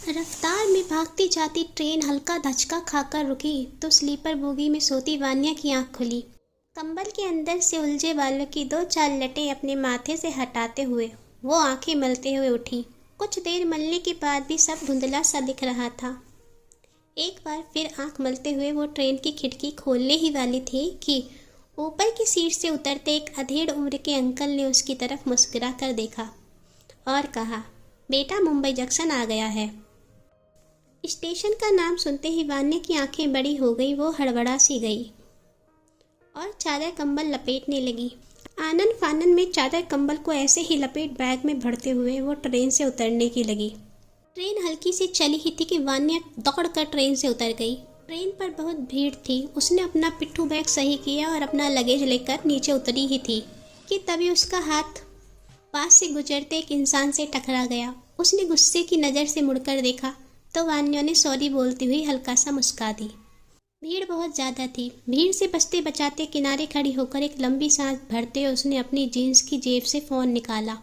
रफ्तार में भागती जाती ट्रेन हल्का धचका खाकर रुकी तो स्लीपर बोगी में सोती वान्या की आंख खुली। कंबल के अंदर से उलझे बालों की दो चार लटें अपने माथे से हटाते हुए वो आंखें मलते हुए उठी। कुछ देर मलने के बाद भी सब धुंधला सा दिख रहा था। एक बार फिर आंख मलते हुए वो ट्रेन की खिड़की खोलने ही वाली थी कि ऊपर की सीट से उतरते एक अधेड़ उम्र के अंकल ने उसकी तरफ मुस्कुरा कर देखा और कहा, बेटा मुंबई जंक्शन आ गया है। स्टेशन का नाम सुनते ही वान्या की आंखें बड़ी हो गई। वो हड़बड़ा सी गई और चादर कंबल लपेटने लगी। आनन फानन में चादर कंबल को ऐसे ही लपेट बैग में भरते हुए वो ट्रेन से उतरने की लगी। ट्रेन हल्की सी चली ही थी कि वान्या दौड़कर ट्रेन से उतर गई। ट्रेन पर बहुत भीड़ थी। उसने अपना पिट्ठू बैग सही किया और अपना लगेज लेकर नीचे उतरी ही थी कि तभी उसका हाथ पास से गुजरते एक इंसान से टकरा गया। उसने गुस्से की नज़र से मुड़कर देखा तो वान्या ने सॉरी बोलती हुई हल्का सा मुस्का दी। भीड़ बहुत ज़्यादा थी। भीड़ से बचते बचाते किनारे खड़ी होकर एक लंबी सांस भरते उसने अपनी जीन्स की जेब से फ़ोन निकाला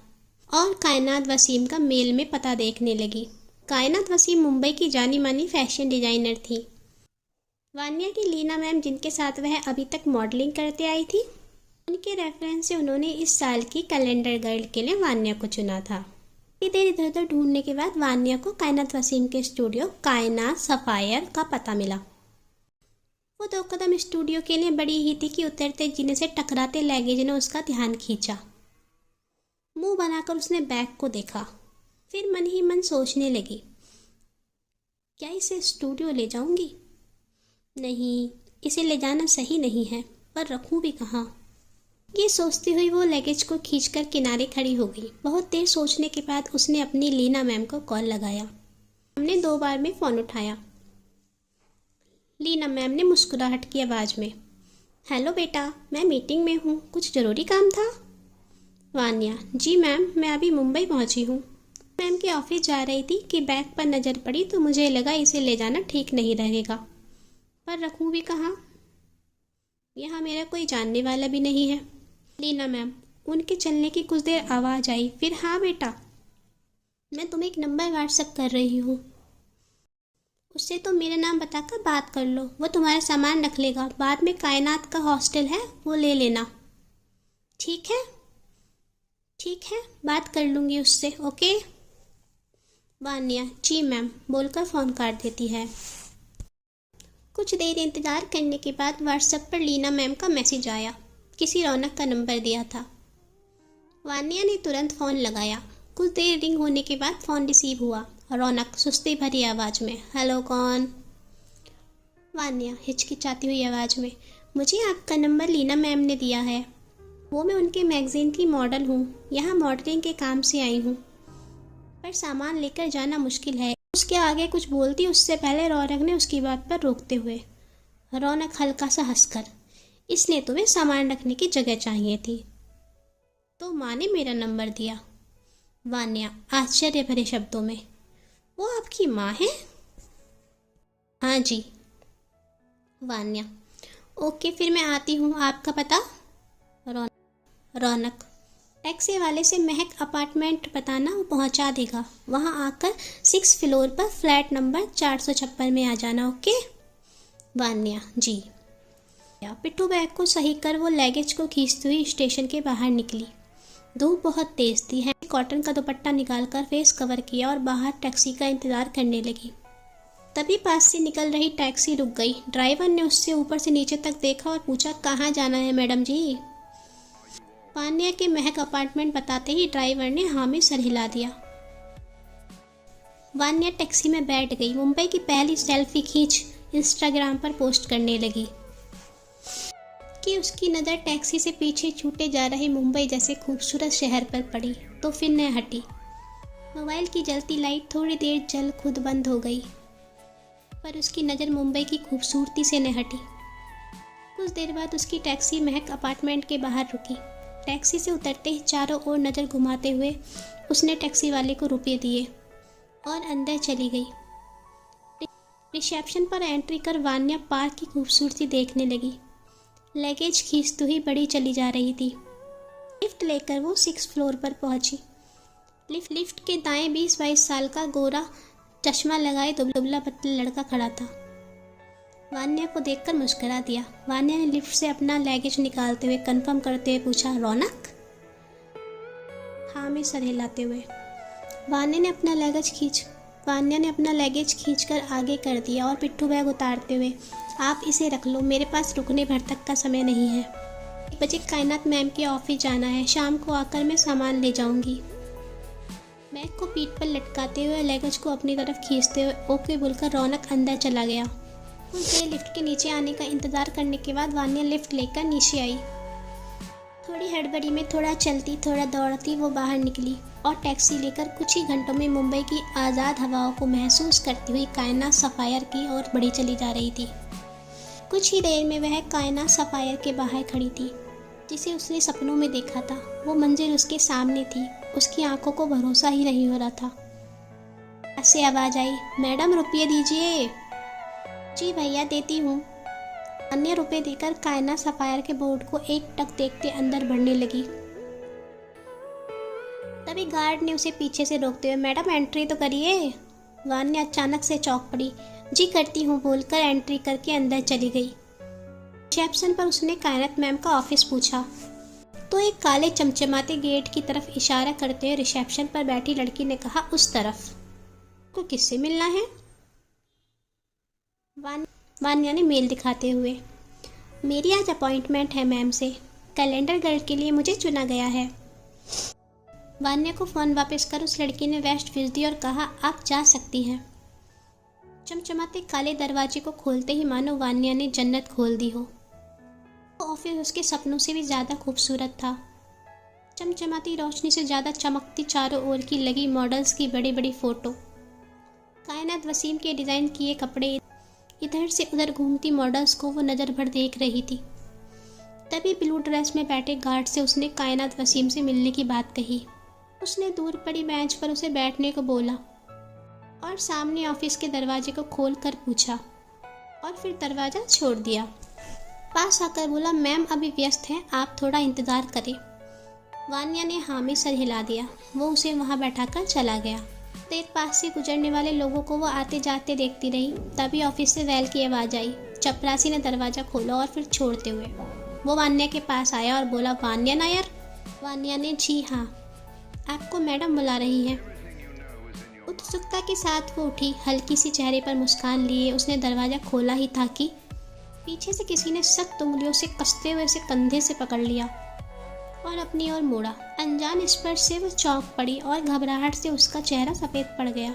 और कायनात वसीम का मेल में पता देखने लगी। कायनात वसीम मुंबई की जानी मानी फैशन डिज़ाइनर थी। वान्या की लीना मैम जिनके साथ वह अभी तक मॉडलिंग करते आई थी, उनके रेफरेंस से उन्होंने इस साल की कैलेंडर गर्ल के लिए वान्या को चुना था। थोड़ी देर इधर उधर ढूंढने के बाद वान्या को कायनात वसीम के स्टूडियो कायनात सफायर का पता मिला। वो 2 कदम स्टूडियो के लिए बड़ी ही थी कि उतरते जीने से टकराते लगेज ने उसका ध्यान खींचा। मुंह बनाकर उसने बैग को देखा, फिर मन ही मन सोचने लगी, क्या इसे स्टूडियो ले जाऊंगी? नहीं, इसे ले जाना सही नहीं है, पर रखूं भी कहाँ? ये सोचती हुई वो लगेज को खींचकर किनारे खड़ी हो गई। बहुत देर सोचने के बाद उसने अपनी लीना मैम को कॉल लगाया। हमने 2 बार में फ़ोन उठाया। लीना मैम ने मुस्कुराहट की आवाज़ में, हेलो बेटा, मैं मीटिंग में हूँ, कुछ ज़रूरी काम था? वान्या, जी मैम, मैं अभी मुंबई पहुँची हूँ। मैम के ऑफिस जा रही थी कि बैग पर नज़र पड़ी तो मुझे लगा इसे ले जाना ठीक नहीं रहेगा, पर रखूँ भी कहाँ? यहाँ मेरा कोई जानने वाला भी नहीं है। लीना मैम, उनके चलने की कुछ देर आवाज़ आई, फिर हाँ बेटा, मैं तुम्हें एक नंबर व्हाट्सएप कर रही हूँ, उससे तो मेरा नाम बताकर बात कर लो, वो तुम्हारा सामान रख लेगा। बाद में कायनात का हॉस्टल है, वो ले लेना। ठीक है, ठीक है, बात कर लूँगी उससे, ओके? वान्या, जी मैम बोलकर फ़ोन काट देती है। कुछ देर इंतज़ार करने के बाद व्हाट्सएप पर लीना मैम का मैसेज आया। किसी रौनक का नंबर दिया था। वान्या ने तुरंत फ़ोन लगाया। कुछ देर रिंग होने के बाद फ़ोन रिसीव हुआ। रौनक सुस्ती भरी आवाज़ में, हेलो कौन? वान्या हिचकिचाती हुई आवाज़ में, मुझे आपका नंबर लीना मैम ने दिया है। वो मैं उनके मैगज़ीन की मॉडल हूँ, यहाँ मॉडलिंग के काम से आई हूँ, पर सामान लेकर जाना मुश्किल है। उसके आगे कुछ बोलती उससे पहले रौनक ने उसकी बात पर रोकते हुए, रौनक हल्का सा हंसकर, इसलिए तुम्हें सामान रखने की जगह चाहिए थी, तो माँ ने मेरा नंबर दिया। वान्या आश्चर्य भरे शब्दों में, वो आपकी माँ है? हाँ जी। वान्या, ओके फिर मैं आती हूँ, आपका पता? रौनक, टैक्सी वाले से महक अपार्टमेंट बताना, वो पहुँचा देगा। वहाँ आकर 6 फ्लोर पर फ्लैट नंबर 456 में आ जाना, ओके? वान्या, जी। पिट्ठू बैग को सही कर वो लगेज को खींचती हुई स्टेशन के बाहर निकली। धूप बहुत तेज थी। कॉटन का दुपट्टा निकालकर फेस कवर किया और बाहर टैक्सी का इंतजार करने लगी। तभी पास से निकल रही टैक्सी रुक गई। ड्राइवर ने उससे ऊपर से नीचे तक देखा और पूछा, कहाँ जाना है मैडम जी? वान्या के महक अपार्टमेंट बताते ही ड्राइवर ने हाँ में सर हिला दिया। वान्या टैक्सी में बैठ गई। मुंबई की पहली सेल्फी खींच इंस्टाग्राम पर पोस्ट करने लगी कि उसकी नज़र टैक्सी से पीछे छूटे जा रहे मुंबई जैसे खूबसूरत शहर पर पड़ी तो फिर न हटी। मोबाइल की जलती लाइट थोड़ी देर जल खुद बंद हो गई, पर उसकी नज़र मुंबई की खूबसूरती से न हटी। कुछ देर बाद उसकी टैक्सी महक अपार्टमेंट के बाहर रुकी। टैक्सी से उतरते ही चारों ओर नज़र घुमाते हुए उसने टैक्सी वाले को रुपये दिए और अंदर चली गई। रिसेप्शन पर एंट्री कर वान्या पार्क की खूबसूरती देखने लगी। लगेज खींचती हुई बड़ी चली जा रही थी। लिफ्ट लेकर वो 6 फ्लोर पर पहुंची। लिफ्ट के दाएं 20-22 साल का गोरा चश्मा लगाए दुबला पतला लड़का खड़ा था। वान्या को देखकर मुस्कुरा दिया। वान्या ने लिफ्ट से अपना लगेज निकालते हुए कंफर्म करते हुए पूछा, रौनक? हाँ में सर हिलाते हुए। वान्या ने अपना लगेज खींचकर आगे कर दिया और पिट्ठू बैग उतारते हुए, आप इसे रख लो, मेरे पास रुकने भर तक का समय नहीं है। 1 बजे कायनात मैम के ऑफिस जाना है, शाम को आकर मैं सामान ले जाऊंगी। बैग को पीठ पर लटकाते हुए लगेज को अपनी तरफ खींचते हुए ओके बोलकर रौनक अंदर चला गया। कुछ देर लिफ्ट के नीचे आने का इंतजार करने के बाद वान्या लिफ्ट लेकर नीचे आई। थोड़ी हड़बड़ी में थोड़ा चलती थोड़ा दौड़ती वो बाहर निकली और टैक्सी लेकर कुछ ही घंटों में मुंबई की आज़ाद हवाओं को महसूस करती हुई कायनात सफ़ायर की ओर बढ़ी चली जा रही थी। कुछ ही देर में वह कायनात सफ़ायर के बाहर खड़ी थी, जिसे उसने सपनों में देखा था। वो मंजिल उसके सामने थी। उसकी आंखों को भरोसा ही नहीं हो रहा था। ऐसे आवाज़ आई, मैडम रुपये दीजिए। जी भैया देती हूँ। अन्य रुपए देकर कायनात सफ़ायर के बोर्ड को एक टक देखते अंदर बढ़ने लगी। तभी गार्ड ने उसे पीछे से रोकते हुए, मैडम एंट्री तो करिए। वान्या अचानक से चौंक पड़ी। जी करती हूँ बोलकर एंट्री करके अंदर चली गई। रिसेप्शन पर उसने कायनात मैम का ऑफिस पूछा तो एक काले चमचमाते गेट की तरफ इशारा करते हुए रिसेप्शन पर बैठी लड़की ने कहा, उस तरफ। को किससे मिलना है? वान्या ने मेल दिखाते हुए, मेरी आज अपॉइंटमेंट है मैम से, कैलेंडर गर्ल के लिए मुझे चुना गया है। वान्या को फ़ोन वापस कर उस लड़की ने वेस्ट भेज दी और कहा, आप जा सकती हैं। चमचमाते काले दरवाजे को खोलते ही मानो वान्या ने जन्नत खोल दी हो। ऑफिस उसके सपनों से भी ज़्यादा खूबसूरत था। चमचमाती रोशनी से ज़्यादा चमकती चारों ओर की लगी मॉडल्स की बड़ी बड़ी फ़ोटो, कायनात वसीम के डिज़ाइन किए कपड़े, इधर से उधर घूमती मॉडल्स को वो नज़र भर देख रही थी। तभी ब्लू ड्रेस में बैठे गार्ड से उसने कायनात वसीम से मिलने की बात कही। उसने दूर पड़ी बेंच पर उसे बैठने को बोला और सामने ऑफिस के दरवाजे को खोल कर पूछा और फिर दरवाज़ा छोड़ दिया। पास आकर बोला, मैम अभी व्यस्त हैं, आप थोड़ा इंतज़ार करें। वान्या ने हाँ में सर हिला दिया। वो उसे वहाँ बैठाकर चला गया। देर पास से गुजरने वाले लोगों को वो आते जाते देखती रही। तभी ऑफिस से वैल की आवाज़ आई। चपरासी ने दरवाज़ा खोला और फिर छोड़ते हुए वो वान्या के पास आया और बोला, वान्या नायर? वान्या ने जी हाँ, आपको मैडम बुला रही हैं। उत्सुकता के साथ वो उठी। हल्की सी चेहरे पर मुस्कान लिए उसने दरवाज़ा खोला ही था कि पीछे से किसी ने सख्त उंगलियों से कसते हुए उसे कंधे से पकड़ लिया और अपनी ओर मोड़ा। अनजान स्पर्श से वो चौंक पड़ी और घबराहट से उसका चेहरा सफ़ेद पड़ गया।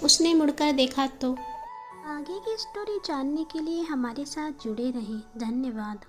उसने मुड़कर देखा तो आगे की स्टोरी जानने के लिए हमारे साथ जुड़े रहें। धन्यवाद।